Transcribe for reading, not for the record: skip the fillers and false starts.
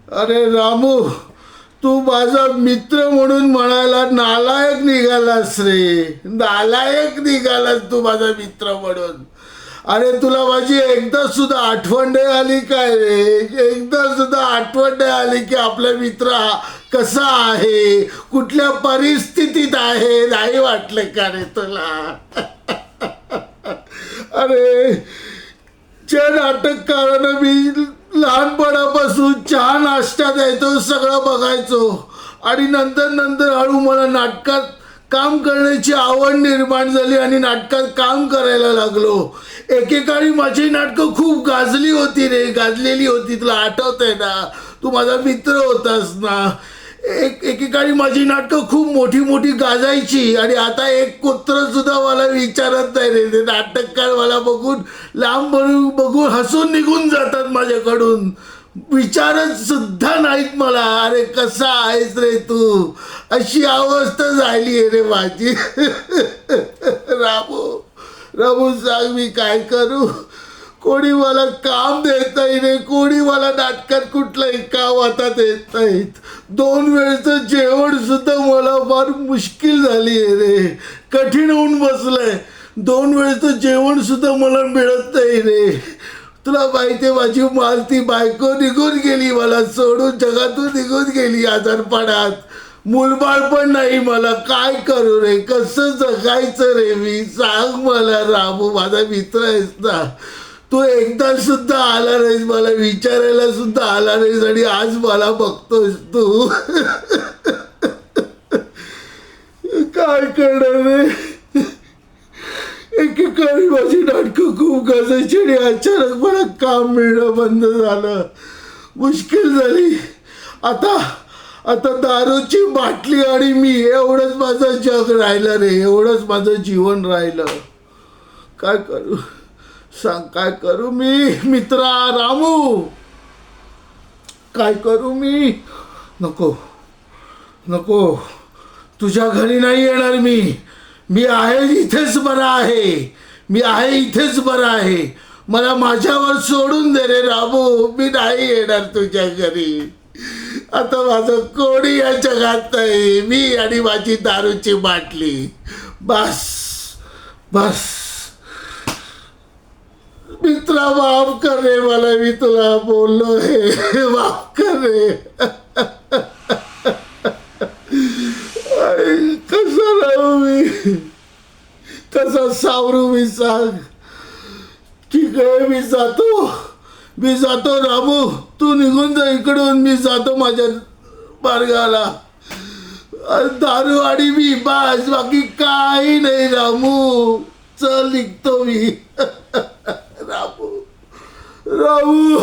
अरे रामू, तू माझा मित्र म्हणून म्हणायला नालायक निघालास रे, नालायक निघालास तू माझा मित्र म्हणून. अरे तुला माझी एकदा सुद्धा आठवण नाही आली काय रे? एकदा सुद्धा आठवण नाही आली की आपला मित्र कसा आहे, कुठल्या परिस्थितीत आहे, नाही वाटलं का रे तुला? अरे ज्या नाटककारानं मी लहानपणापासून चहा नाश्ता द्यायचो, सगळं बघायचो आणि नंतर नंतर हळू मला नाटकात काम करण्याची आवड निर्माण झाली आणि नाटकात काम करायला लागलो. एकेकाळी माझी नाटकं खूप गाजली होती रे, गाजलेली होती. तुला आठवतंय ना? तू माझा मित्र होतास ना. एकेकाळी माझी नाटकं खूप मोठी मोठी गाजायची आणि आता एक कुत्र सुद्धा मला विचारत नाही रे. ते नाटककार मला बघून लांब बघून हसून निघून जातात माझ्याकडून, विचारत सुद्धा नाहीत मला. अरे कसा आहेस रे तू? अशी अवस्था झाली आहे रे माझी. रामू रामू सांग मी काय करू? कोणी मला काम देत नाही रे, कोणी मला नाटकात कुठलंही काम आता देत नाहीत. 2 वेळचं जेवण सुद्धा मला फार मुश्किल झाली आहे रे, कठीण होऊन बसलंय. 2 वेळचं जेवण सुद्धा मला मिळत नाही रे. तुला माहिती आहे माझी मालती बायको निघून गेली, मला सोडून जगातून निघून गेली आजारपणात. मूलबाळ पण नाही मला. काय करू रे? कसं जगायचं रे मी? सांग मला रामू, माझा मित्र आहेस ना. तू एकदा सुद्धा आला नाहीस, मला विचारायला सुद्धा आला नाहीस आणि आज मला बघतोस तू. काय करणार रे? एकेकाळी माझी नाटकं खूप गाजायची आणि अचानक मला काम मिळणं बंद झालं, मुश्किल झाली. आता दारूची बाटली आणि मी, एवढंच माझं जग राहिलं रे, एवढंच माझं जीवन राहिलं. काय करू सांग? काय करू मी मित्रा रामू? काय करू मी? नको नको, तुझ्या घरी नाही येणार मी. मी आहे इथेच बरा आहे, मी आहे इथेच बरा आहे. मला माझ्यावर सोडून दे रे रामू, मी नाही येणार तुझ्या घरी. आता माझं कोणी या जगात नाही, मी आणि माझी दारूची बाटली. बस बस मित्रा, माफ कर रे मला, मी तुला बोललो हे, माफ कर रे. कसं राहू मी, कसं सावरू मी? सांग. ठीक आहे, मी जातो रामू, तू निघून जा इकडून, मी जातो माझ्या मार्गाला. दारू आणि मी, बस, बाकी काही नाही रामू. चल निघतो मी. रामू रामू.